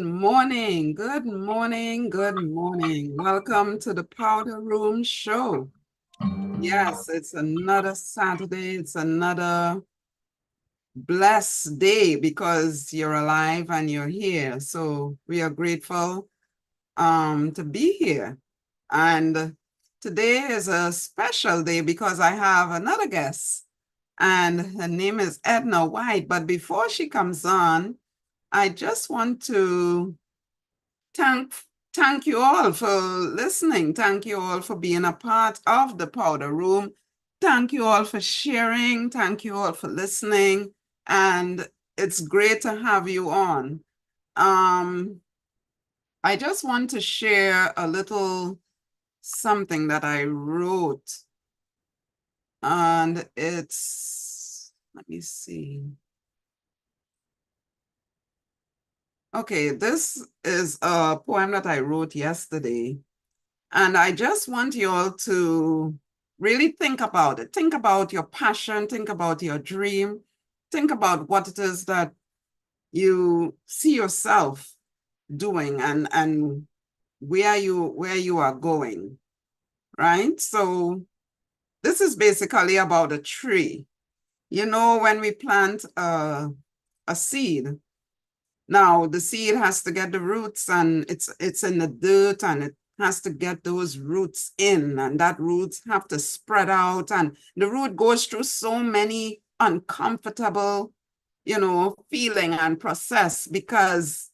morning, good morning, good morning. Welcome to the Powder Room Show. Yes, it's another Saturday. It's another blessed day because you're alive and you're here. So we are grateful to be here. And today is a special day because I have another guest, and her name is Edna White. But before she comes on, I just want to thank thank you all for listening. Thank you all for being a part of the Powder Room. Thank you all for sharing. Thank you all for listening. And it's great to have you on. Um, I just want to share a little something that I wrote. And let me see. Okay, this is a poem that I wrote yesterday. And I just want you all to really think about it. Think about your passion, think about your dream, think about what it is that you see yourself doing and where you are going, right? So this is basically about a tree. You know, when we plant a seed, now the seed has to get the roots, and it's in the dirt, and it has to get those roots in, and that roots have to spread out, and the root goes through so many uncomfortable, feeling and process because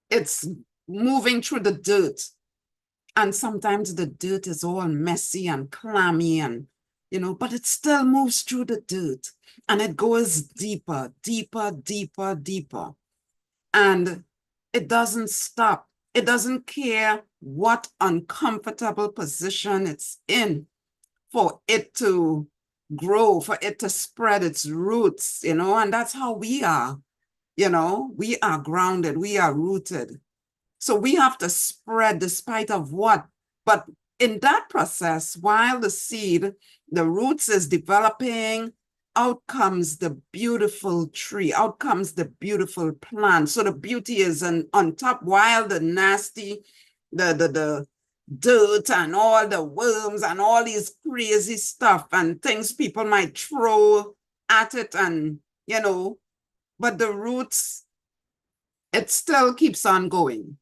it's moving through the dirt. And sometimes the dirt is all messy and clammy and, but it still moves through the dirt and it goes deeper, deeper, deeper, deeper. And it doesn't stop. It doesn't care what uncomfortable position it's in for it to grow, for it to spread its roots, and that's how we are. We are grounded, we are rooted. So we have to spread despite of what. But in that process, while the roots is developing, out comes the beautiful tree, out comes the beautiful plant. So the beauty is on top, while the nasty, the dirt and all the worms and all these crazy stuff and things people might throw at it, and but the roots, it still keeps on going.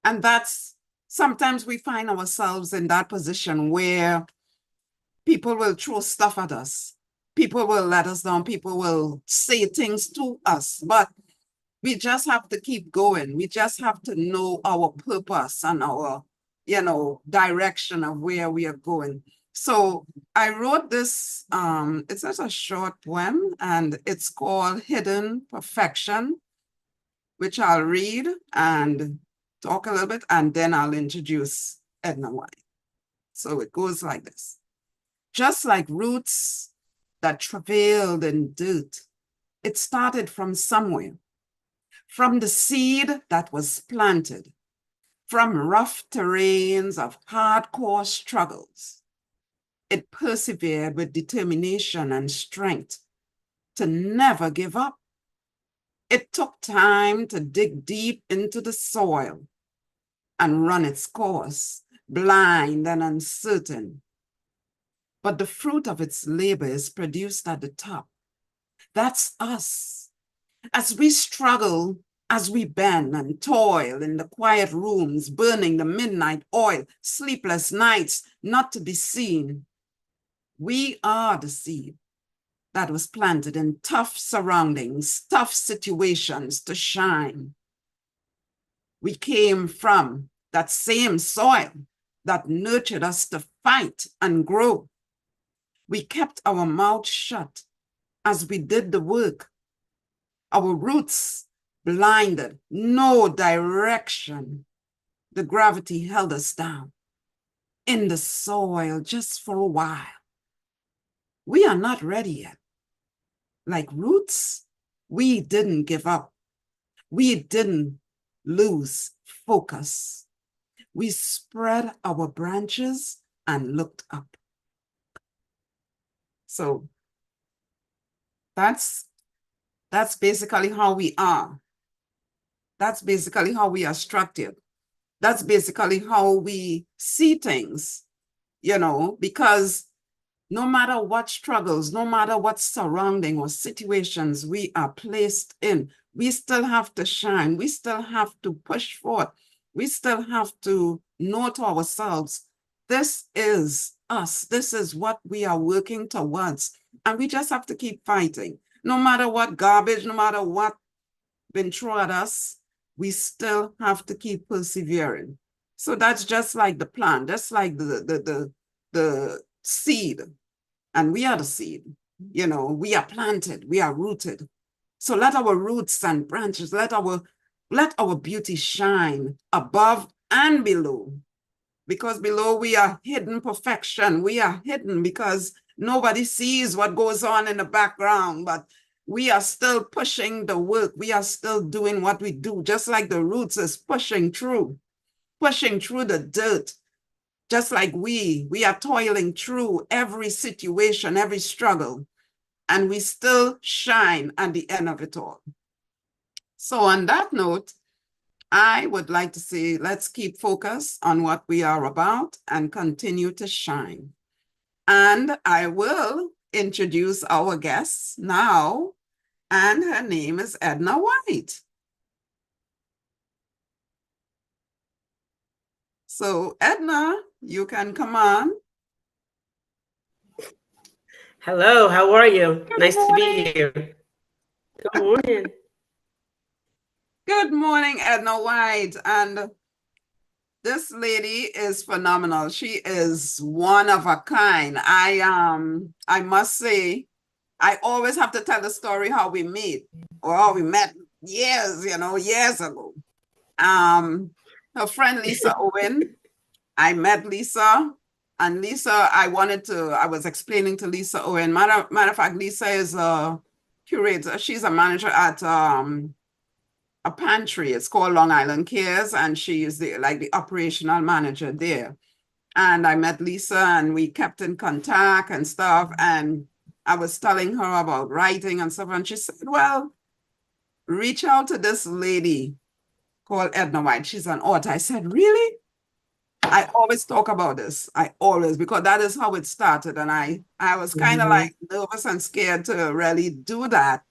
And that's sometimes we find ourselves in that position where people will throw stuff at us. People will let us down. People will say things to us, but we just have to keep going. We just have to know our purpose and our, direction of where we are going. So I wrote this, it's just a short poem, and it's called Hidden Perfection, which I'll read and talk a little bit, and then I'll introduce Edna White. So it goes like this. Just like roots that travailed in dirt, it started from somewhere, from the seed that was planted, from rough terrains of hardcore struggles. It persevered with determination and strength to never give up. It took time to dig deep into the soil and run its course, blind and uncertain. But the fruit of its labor is produced at the top. That's us. As we struggle, as we bend and toil in the quiet rooms, burning the midnight oil, sleepless nights not to be seen, we are the seed that was planted in tough surroundings, tough situations to shine. We came from that same soil that nurtured us to fight and grow. We kept our mouths shut as we did the work. Our roots blinded, no direction. The gravity held us down in the soil just for a while. We are not ready yet. Like roots, we didn't give up. We didn't lose focus. We spread our branches and looked up. So that's basically how we are. That's basically how we are structured. That's basically how we see things, because no matter what struggles, no matter what surrounding or situations we are placed in, we still have to shine. We still have to push forward. We still have to know to ourselves, this is us. This is what we are working towards. And we just have to keep fighting. No matter what garbage, no matter what been thrown at us, we still have to keep persevering. So that's just like the plant, that's like the seed, and we are the seed. We are planted, we are rooted. So let our roots and branches, let our beauty shine above and below. Because below we are hidden perfection. We are hidden because nobody sees what goes on in the background, but we are still pushing the work. We are still doing what we do, just like the roots is pushing through the dirt. Just like we are toiling through every situation, every struggle, and we still shine at the end of it all. So on that note, I would like to say, let's keep focus on what we are about and continue to shine. And I will introduce our guest now, and her name is Edna White. So Edna, you can come on. Hello, how are you? Good Nice to be morning. here. Good morning. Good morning, Edna White. And this lady is phenomenal. She is one of a kind. I must say, I always have to tell the story how we meet or how we met years ago. Her friend Lisa Owen, I met Lisa, and Lisa, I was explaining to Lisa Owen. Matter of fact, Lisa is a curator. She's a manager at a pantry. It's called Long Island Cares, and she is the operational manager there. And I met Lisa, and we kept in contact and stuff. And I was telling her about writing and stuff, and she said, "Well, reach out to this lady called Edna White. She's an author." I said, "Really?" I always talk about this. Because that is how it started. And I was kind of like nervous and scared to really do that.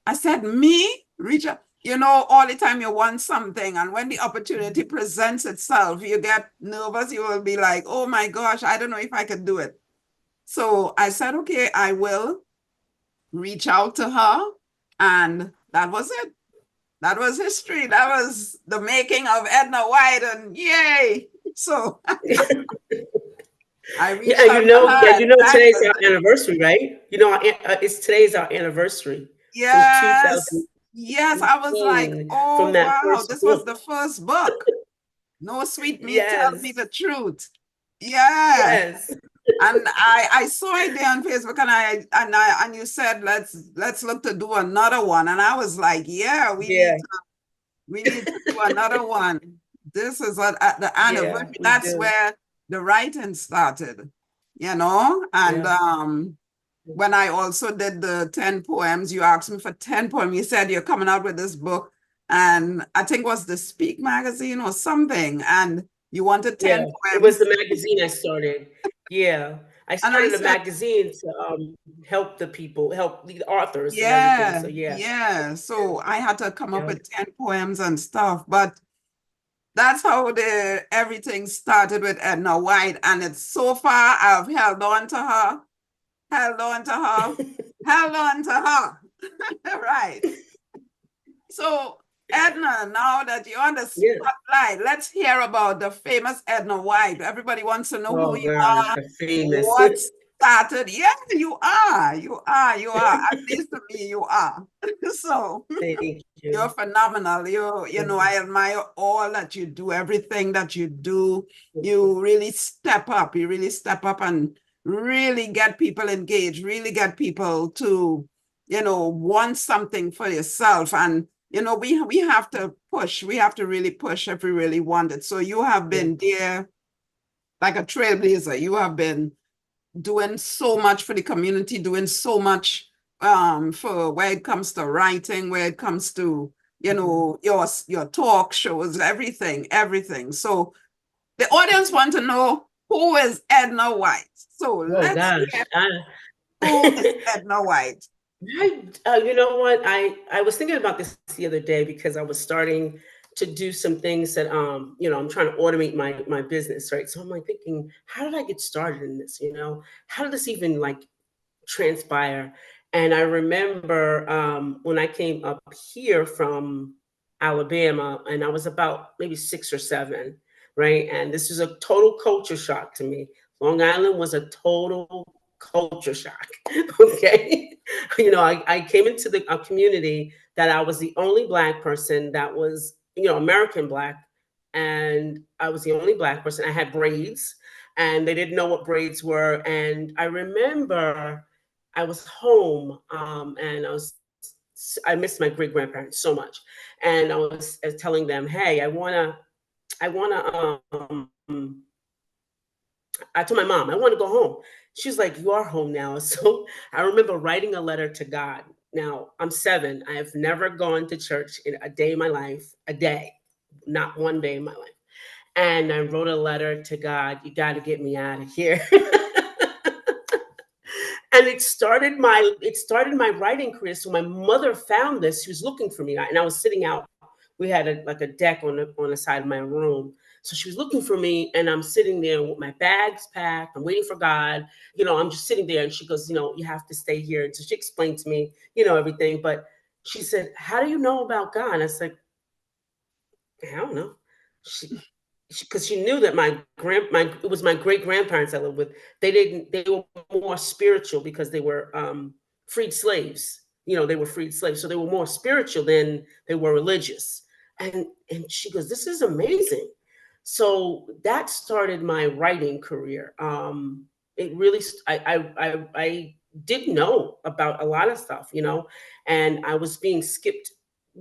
I said, "Me? Reach out." All the time you want something, and when the opportunity presents itself, you get nervous. You will be like, "Oh my gosh, I don't know if I could do it." So I said, "Okay, I will reach out to her." And that was it. That was history. That was the making of Edna White, and yay. So I Yeah, reached out to her, and that today's was our it. anniversary, right? It's today's our anniversary from Yes. 2015 Yes. I was like, from oh, that wow, first this was book. the first book. No Sweet Meat Tell Me Yes, the Truth. Yeah. yes, And I saw it there on Facebook, and you said, let's look to do another one. And I was like, yeah, yeah, we need to do another one. This is at the yeah, anniversary. we That's do. where the writing started, and Yeah, when I also did the 10 poems, you asked me for 10 poems. You said you're coming out with this book, and I think it was the Speak magazine or something, and you wanted 10 yeah. It was poems. the magazine I started. Yeah, I And I started a said, magazine to help the people, help the authors and everything. yeah, So yeah, yeah. So I had to come up yeah. with 10 poems and stuff, but that's how everything started with Edna White. And it's so far I've held on to her, held on to her, held on to her. Right. So, Edna, now that you're on the Yeah. spotlight, let's hear about the famous Edna White. Everybody wants to know who Oh you God, are, the famous. what started. Yeah, you are. You are. You are. At least to me, you are. So, Thank you. you're phenomenal. I admire all that you do, everything that you do. You really step up. You really step up and really get people engaged, really get people to, want something for yourself. And, we have to push. We have to really push if we really want it. So you have Yeah. been there like a trailblazer. You have been doing so much for the community, doing so much for where it comes to writing, where it comes to, you know, your talk shows, everything. So the audience want to know, who is Edna White? So Oh let's gosh. hear, who is Edna White? You know what? I was thinking about this the other day because I was starting to do some things that I'm trying to automate my business, right? So I'm like thinking, how did I get started in this? How did this even like transpire? And I remember when I came up here from Alabama, and I was about maybe 6 or 7, right? And this was a total culture shock to me. Long Island was a total culture shock. Okay. I came into the a community that I was the only Black person that was, American Black. And I was the only Black person. I had braids, and they didn't know what braids were. And I remember I was home, and I missed my great grandparents so much. And I was telling them, hey, I wanna, I told my mom, I want to go home. She's like, you are home now. So I remember writing a letter to God. Now I'm 7. I have never gone to church in a day in my life, a day, not one day in my life. And I wrote a letter to God, you got to get me out of here. And it started my writing career. So my mother found this. She was looking for me, and I was sitting out. We had a deck on the side of my room. So she was looking for me, and I'm sitting there with my bags packed. I'm waiting for God. I'm just sitting there, and she goes, you have to stay here. And so she explained to me, everything. But she said, how do you know about God? And I said, I don't know. She, because she knew that my it was my great grandparents I lived with. They were more spiritual because they were freed slaves. They were freed slaves, so they were more spiritual than they were religious. And she goes, "This is amazing." So that started my writing career. It really, I didn't know about a lot of stuff, and I was being skipped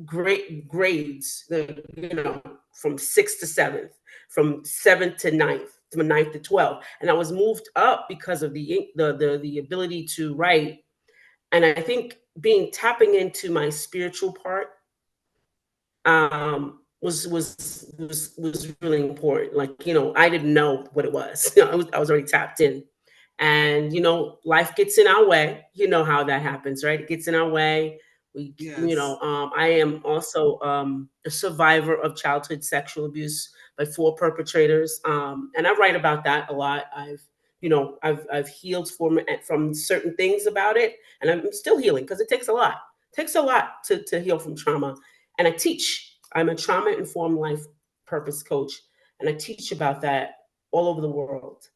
great grades, from 6th to 7th, from 7th to 9th, from 9th to 12th, and I was moved up because of the ability to write. And I think being tapping into my spiritual part was really important. Like, I didn't know what it was. I was already tapped in. And life gets in our way. You know how that happens, right? It gets in our way. Yes. I am also a survivor of childhood sexual abuse by 4 perpetrators, and I write about that a lot. I've healed from certain things about it, and I'm still healing because it takes a lot. It takes a lot to heal from trauma. And I teach. I'm a trauma informed life purpose coach, and I teach about that all over the world.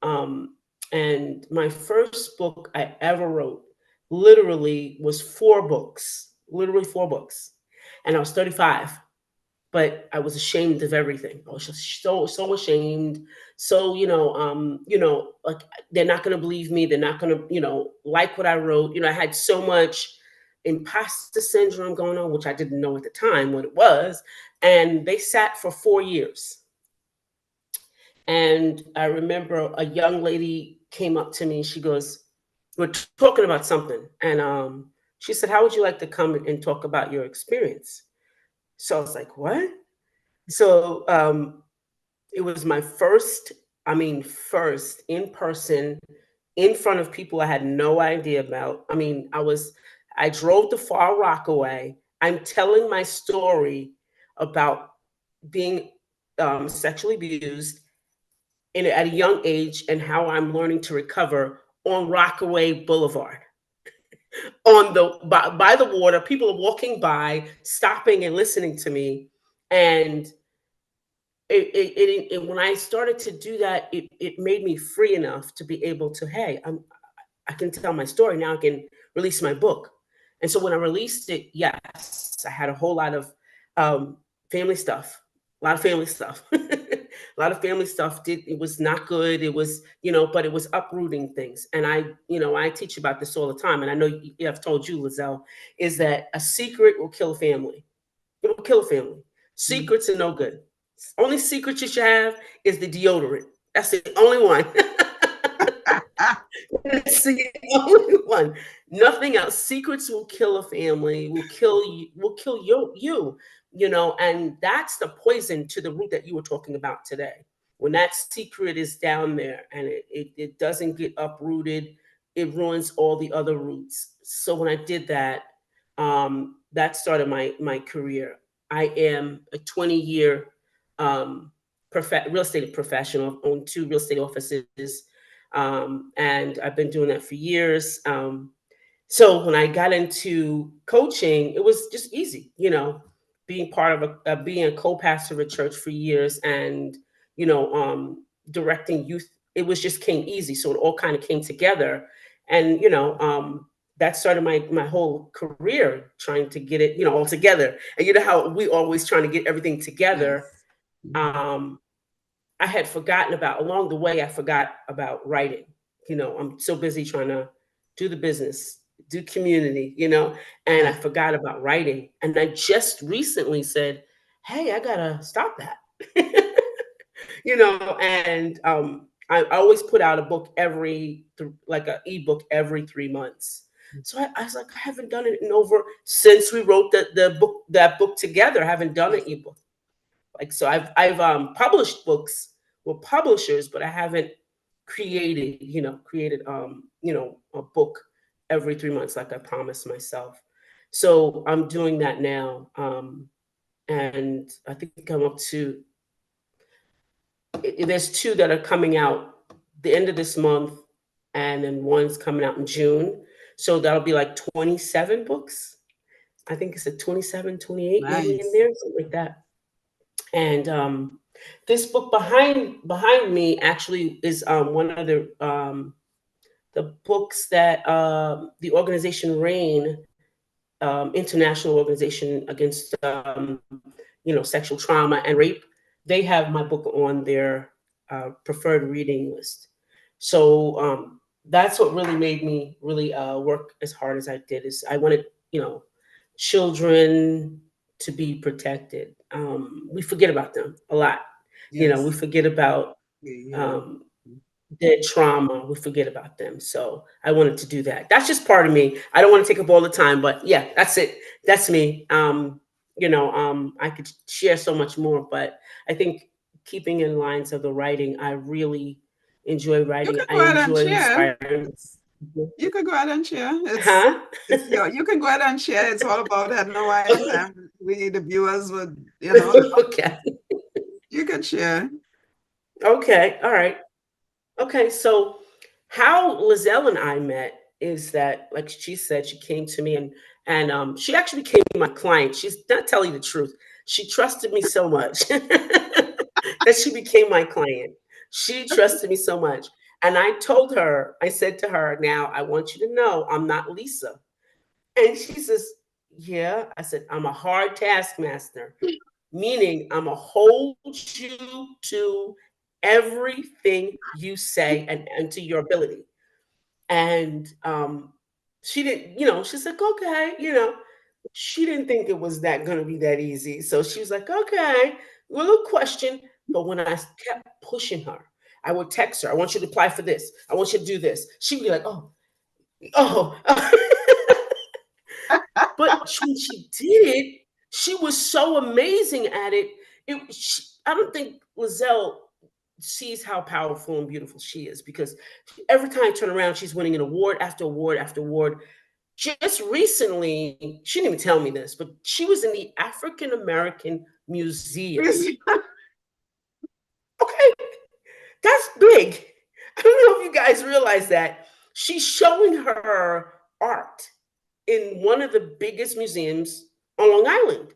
Um, and my first book I ever wrote literally was 4 books, literally 4 books. And I was 35, but I was ashamed of everything. I was just so ashamed. So, like they're not gonna believe me. They're not gonna, like what I wrote. I had so much imposter syndrome going on, which I didn't know at the time what it was. And they sat for 4 years. And I remember a young lady came up to me. She goes, we're talking about something. And she said, how would you like to come and talk about your experience? So I was like, what? So it was my first in person, in front of people I had no idea about. I drove to Far Rockaway. I'm telling my story about being sexually abused at a young age and how I'm learning to recover on Rockaway Boulevard. By the water, people are walking by, stopping and listening to me. And when I started to do that, it made me free enough to be able to, hey, I can tell my story now. I can release my book. And so when I released it, yes, I had a whole lot of family stuff, a lot of family stuff, a lot of family stuff. It was not good. It was, but it was uprooting things. And I teach about this all the time. And I know I've told you, Liselle, is that a secret will kill a family. It will kill a family. Secrets are no good. Only secret you should have is the deodorant. That's the only one. It's the only one. Nothing else. Secrets will kill a family, will kill you, and that's the poison to the root that you were talking about today. When that secret is down there and it doesn't get uprooted, it ruins all the other roots. So when I did that, that started my career. I am a 20-year real estate professional, own two real estate offices, and I've been doing that for years. So when I got into coaching, it was just easy, being part of being a co-pastor of a church for years, and you know, directing youth. It was just came easy, so it all kind of came together, and that started my whole career trying to get it, all together. And you know how we always trying to get everything together. Yes. Mhm. Um, I had forgotten about along the way. I forgot about writing. I'm so busy trying to do the business, do community, and I Yes. forgot about writing. And I just recently said, "Hey, I gotta stop that." And I always put out a book like an ebook every 3 months. So I was like, I haven't done it in over since we wrote that book together. I haven't done an Yes. ebook. Like, so I've published books with publishers, but I haven't created a book every 3 months like I promised myself. So I'm doing that now, and I think I'm up to. There's two that are coming out the end of this month, and then one's coming out in June. So that'll be like 27 books. I think it's a 27, 28 maybe in Nice. there, something like that. And this book behind me actually is one of the books that the organization RAIN, international organization against sexual trauma and rape. They have my book on their preferred reading list. So that's what really made me really work as hard as I did. Is I wanted children to be protected. We forget about them a lot. We Yes. forget about Yeah. um, their trauma. We forget about them. So I wanted to do that. That's just part of me. I don't want to take up all the time, but yeah, that's it. That's me. I could share so much more, but I think keeping in lines of the writing, I really enjoy You writing. can I go ahead and enjoy share. inspiring people. You can go ahead and share. Huh? You can go ahead and share. It's all about Edna White. And we, the viewers, would, Okay. you can share. Okay. All right. Okay, so how Lizelle and I met is that, like she said, she came to me and she actually became my client. She's not telling the truth. She trusted me so much that she became my client. She trusted me so much. And I told her, I said to her, now I want you to know I'm not Lisa. And she says, yeah. I said, I'm a hard taskmaster, meaning I'm gonna hold you to everything you say and to your ability. And she didn't, she's like, okay, she didn't think it was that gonna be that easy. So she was like, okay, a little question. But when I kept pushing her, I would text her, I want you to apply for this, I want you to do this. She'd be like, oh, oh. But when she did it, she was so amazing at it. I don't think Lizelle sees how powerful and beautiful she is, because every time I turn around, she's winning an award after award after award. Just recently, she didn't even tell me this, but she was in the African American Museum. Okay, that's big. I don't know if you guys realize that. She's showing her art in one of the biggest museums on Long Island.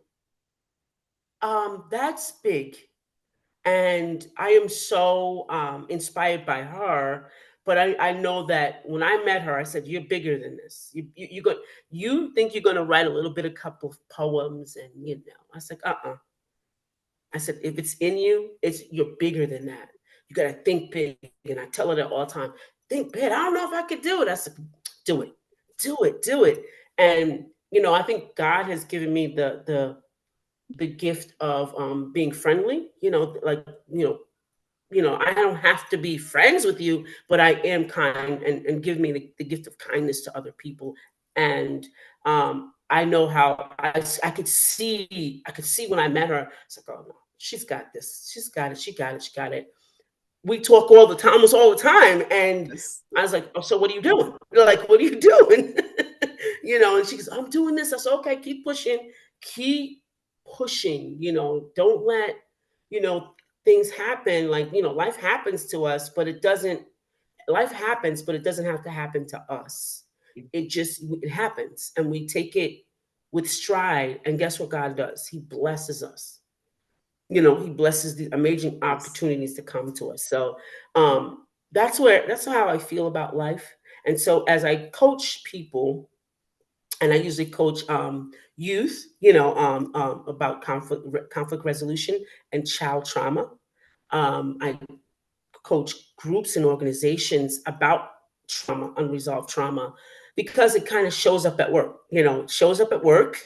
That's big. And I am so inspired by her. But I know that when I met her, I said, "You're bigger than this. You think you're gonna write a little bit, a couple of poems, and I said, I said, if it's in you, you're bigger than that. You gotta think big." And I tell her that all the time. Think big. I don't know if I could do it. I said, do it, do it, do it. And I think God has given me the gift of being friendly. Like I don't have to be friends with you, but I am kind, and give me the gift of kindness to other people. And I know how I could see when I met her. It's like, oh no, she's got this. She's got it. She got it. She got it. We talk all the time, almost all the time. And Yes. I was like, oh, so what are you doing? Like, what are you doing? And she goes, I'm doing this. I said, okay, keep pushing, don't let, you know, things happen. Like, life happens to us, but life happens, but it doesn't have to happen to us. It happens, and we take it with stride. And guess what God does? He blesses us. He blesses the amazing Yes. opportunities to come to us. So that's how I feel about life. And so as I coach people, and I usually coach youth, about conflict resolution and child trauma. I coach groups and organizations about trauma, unresolved trauma, because it kind of shows up at work. It shows up at work.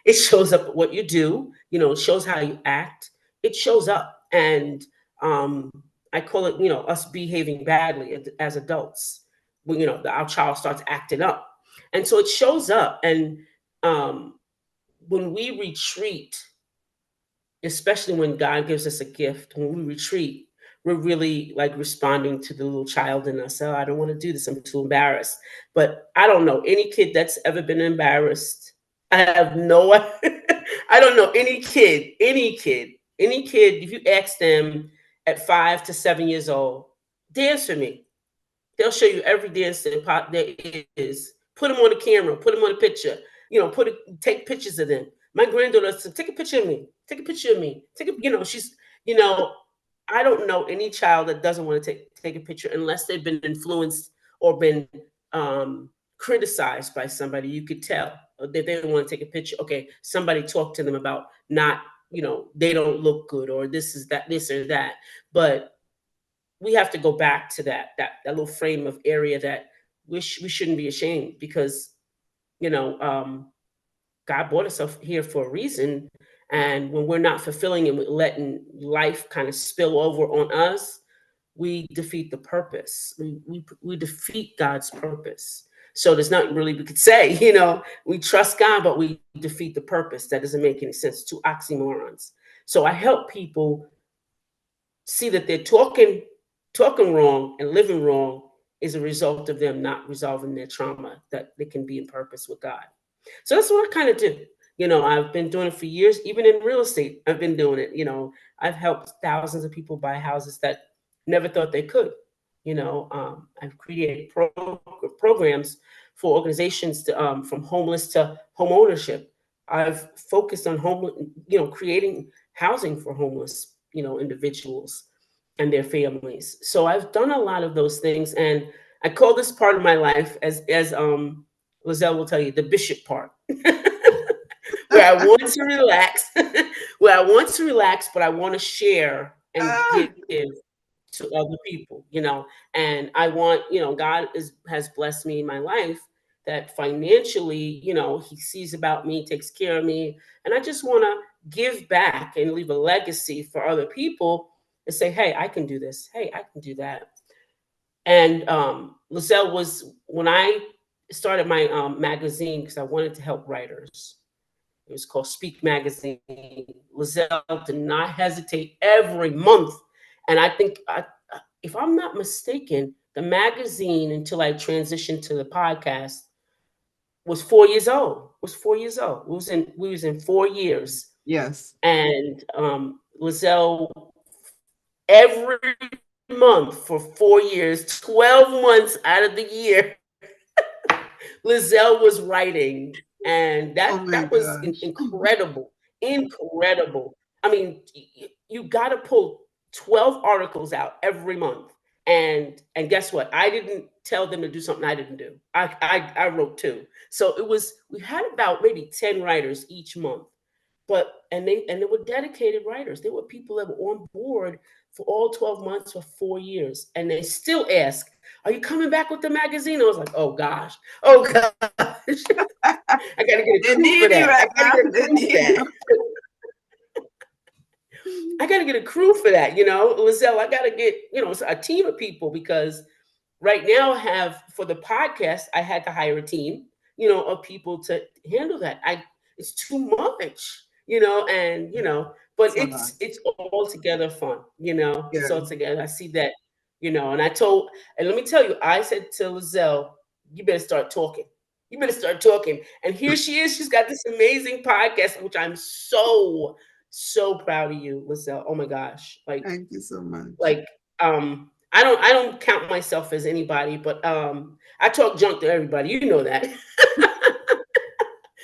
It shows up at what you do. It shows how you act. It shows up, and um, I call it, us behaving badly as adults. When our child starts acting up, and so it shows up. And um, when we retreat, especially when God gives us a gift, when we retreat, we're really like responding to the little child in us. Oh, I don't want to do this. I'm too embarrassed. But I don't know any kid that's ever been embarrassed. I have no, I don't know any kid. If you ask them at 5 to 7 years old, dance for me, they'll show you every dance that there is. Put them on the camera, put them on a picture, take pictures of them. My granddaughter said, take a picture of me, take a picture of me, you know, I don't know any child that doesn't want to take a picture unless they've been influenced or been criticized by somebody. You could tell that they don't want to take a picture. Okay, somebody talked to them about not, they don't look good, or this or that. But we have to go back to that little frame of area that we shouldn't be ashamed, because you know um, God brought us up here for a reason. And when we're not fulfilling and we're letting life kind of spill over on us, we defeat the purpose. We defeat God's purpose. So there's nothing really we could say. We trust God, but we defeat the purpose. That doesn't make any sense. Two oxymorons. So I help people see that they're talking wrong and living wrong is a result of them not resolving their trauma, that they can be in purpose with God. So that's what I kind of do. I've been doing it for years. Even in real estate, I've been doing it. I've helped thousands of people buy houses that never thought they could. I've created programs for organizations from homeless to home ownership. I've focused on creating housing for homeless, individuals and their families. So I've done a lot of those things, and I call this part of my life, as Liselle will tell you, the bishop part, where I want to relax, but I want to share and Ah, give to other people, and I want, God has blessed me in my life that financially, he sees about me, takes care of me. And I just want to give back and leave a legacy for other people and say, hey, I can do this. Hey, I can do that. And Liselle was, when I started my magazine, because I wanted to help writers. It was called Speak Magazine. Liselle did not hesitate every month. And I think, if I'm not mistaken, the magazine, until I transitioned to the podcast, was 4 years old. Was 4 years old. We was in 4 years. yes. And Liselle, every month for 4 years, 12 months out of the year, Liselle was writing, and Oh my that was gosh. incredible, incredible. I mean, you got to pull 12 articles out every month, and guess what? I didn't tell them to do something I didn't do. I wrote two, so we had about maybe 10 writers each month, but and they were dedicated writers. They were people that were on board for all 12 months for 4 years, and they still ask, "Are you coming back with the magazine?" I was like, "Oh gosh, oh gosh." I got to get a They crew for need you that. I right got to now. get a They crew for need that. you. I got to get a crew for that, Liselle. I got to get, a team of people, because right now I have, for the podcast, I had to hire a team, of people to handle that. It's too much, and but So it's all together fun, it's yeah, all together. I see that, and and let me tell you, I said to Lizelle, you better start talking. You better start talking. And here she is. She's got this amazing podcast, which I'm so proud of you, Lizelle. Oh my gosh. thank you so much. Like I don't count myself as anybody, but I talk junk to everybody. You know that.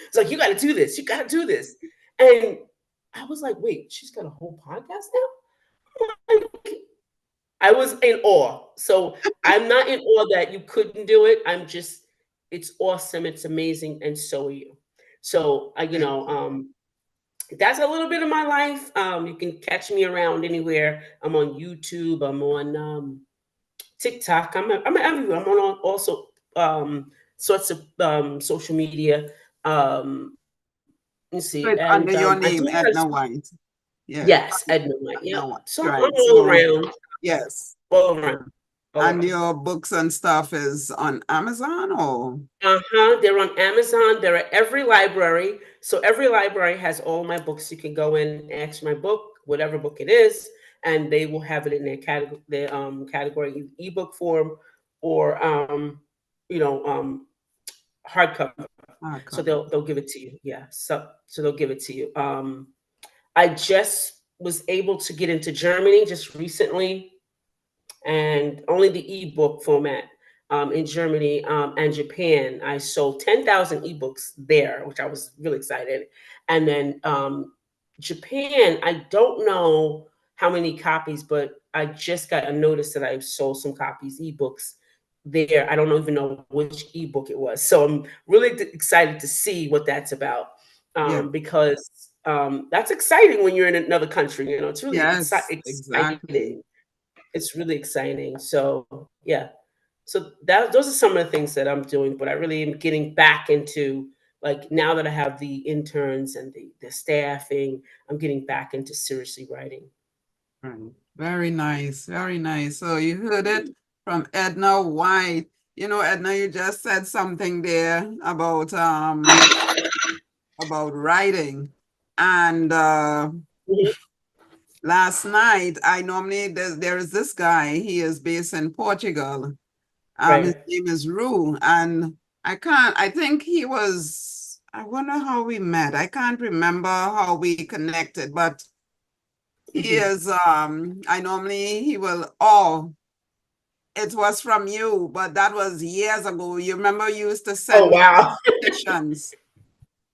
It's like, you gotta do this, you gotta do this. And I was like, wait, she's got a whole podcast now? Like, I was in awe. So I'm not in awe that you couldn't do it. It's awesome, it's amazing, and so are you. So Thank you. that's a little bit of my life. You can catch me around anywhere. I'm on YouTube. I'm on TikTok. I'm everywhere. I'm on also sorts of social media. Let's see, and So it's I do under a lot your of name, Edna White. Yeah, yes, Edna. Like, yep. Edna White. So I'm Right. all So around, yes. all around, all And around. your books and stuff is on Amazon or? Uh-huh. They're on Amazon. They're at every library. So every library has all my books. You can go in, ask my book, whatever book it is, and they will have it in their category, ebook form, or hardcover. So Hardcover. they'll give it to you. Yeah. So they'll give it to you. I just was able to get into Germany just recently, and only the ebook format in Germany and Japan. I sold 10,000 ebooks there, which I was really excited. And then Japan, I don't know how many copies, but I just got a notice that I sold some copies, ebooks there. I don't even know which ebook it was. So I'm really excited to see what that's about, Yeah. because that's exciting when you're in another country. It's really Yes, exactly. exciting. It's really exciting. So yeah, so those are some of the things that I'm doing. But I really am getting back into, like, now that I have the interns and the staffing, I'm getting back into seriously writing. Right. Very nice. Very nice. So you heard it from Edna White. Edna, you just said something there about writing. And Mhm. last night, there is this guy, he is based in Portugal. His Right. name is Rue, and I think I wonder how we met. I can't remember how we connected, but he Mhm. is, I normally, he will, oh, it was from you, but that was years ago. You remember you used to Oh send me the wow. competitions.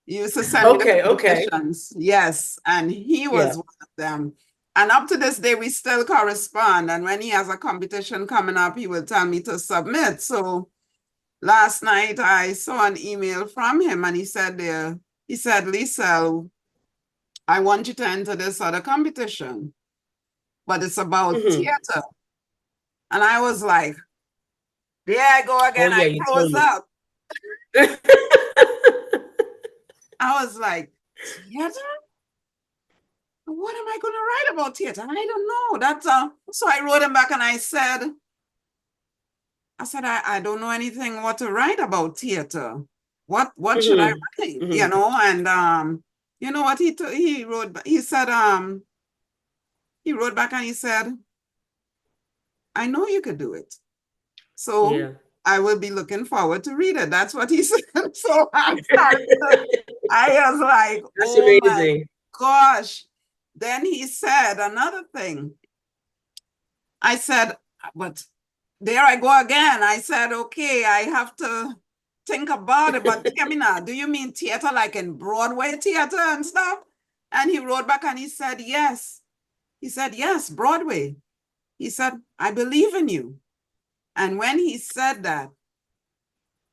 You used to send me the Okay. Okay. competitions. Yes. And he Yeah. was one of them. And up to this day, we still correspond. And when he has a competition coming up, he will tell me to submit. So last night I saw an email from him and he said, Liselle, I want you to enter this other competition, but it's about Hmm. theater. And I was like, there I go Oh again. yeah, I you told froze me. up. I was like, theater? What am I going to write about theater? I don't know. So I wrote him back and I said, I don't know anything what to write about theater. What should I Hmm. write? Hmm. And you know what he wrote? He wrote back and he said, I know you could do it. So Yeah. I will be looking forward to read it. That's what he said. So I was like, That's oh my amazing. gosh. Then he said another thing. I said, but there I go again. I said, okay, I have to think about it. But Kemina, do you mean theater like in Broadway theater and stuff? And he wrote back and he said, yes. He said, yes, Broadway. He said, I believe in you. And when he said that,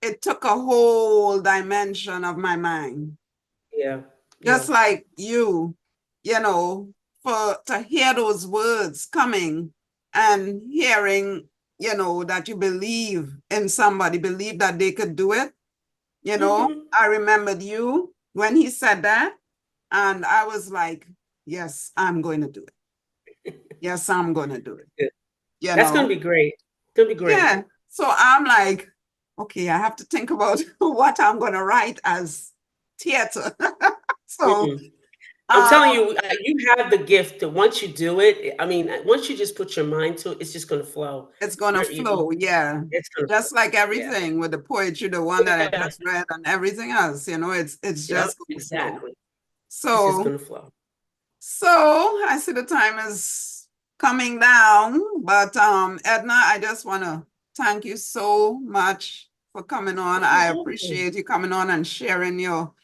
it took a whole dimension of my mind. Yeah. Yeah. Just like you know, to hear those words coming and hearing, that you believe in somebody, believe that they could do it. Hmm. I remembered you when he said that. And I was like, yes, I'm going to do it. Yes, I'm going to do it. Good. You That's going know? to be great. It's going to be great. Yeah. So I'm like, okay, I have to think about what I'm going to write as theater. So, Mm-mm. I'm telling um, you, you have the gift that once you do it, I mean, once you just put your mind to it, it's just going to flow. it's going to flow. Yeah. It's going to flow. Just like Yeah. everything with the poetry, the one that I Yeah. just read and everything else, it's Yep. just going to flow. Exactly. It's just So, going to flow. So I see the time is coming down, but Edna, I just want to thank you so much for coming on. Oh, you're I welcome. appreciate you coming on and sharing your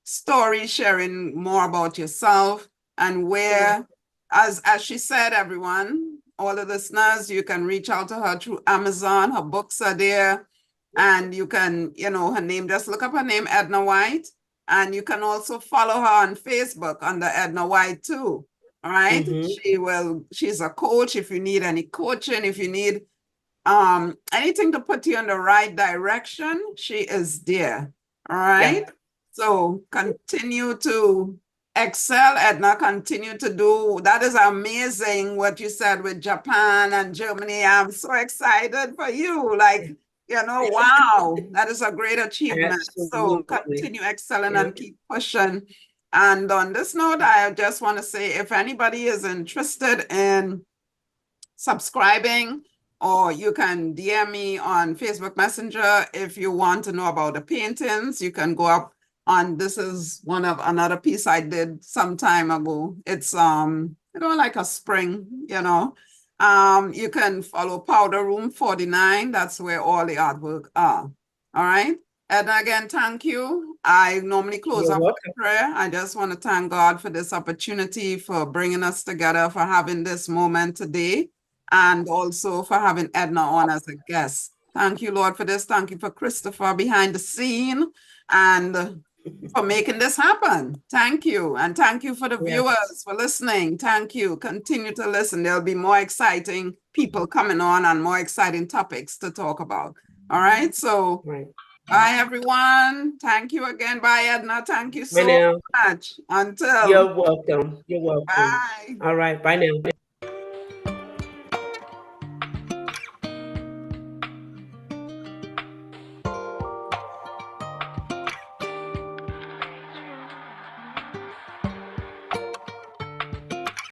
story, sharing more about yourself and Yeah. where, as she said, everyone, all the listeners, you can reach out to her through Amazon. Her books are there, and you can, her name. Just look up her name, Edna White. And you can also follow her on Facebook under Edna White too. All right. Mm-hmm. She's a coach. If you need any coaching, if you need anything to put you in the right direction, she is there. All right. Yep. So continue to excel, Edna. Continue to do that. Is amazing what you said with Japan and Germany. I'm so excited for you. Like, wow, that is a great achievement. So Absolutely. continue excelling Yep. and keep pushing. And on this note, I just want to say if anybody is interested in subscribing, or you can DM me on Facebook Messenger if you want to know about the paintings. You can go up on, this is one of another piece I did some time ago. It's like a spring. You can follow Powder Room 49. That's where all the artwork are. All right. And again, thank you. I normally close You're off with welcome. prayer. I just want to thank God for this opportunity, for bringing us together, for having this moment today, and also for having Edna on as a guest. Thank you, Lord, for this. Thank you for Christopher behind the scene and for making this happen. Thank you. And thank you for the Yes. viewers for listening. Thank you. Continue to listen. There'll be more exciting people coming on and more exciting topics to talk about. All right. So Right. bye, everyone. Thank you again. Bye, Edna. Thank you Bye so now. much. Until You're welcome. You're welcome. bye. All right. Bye now.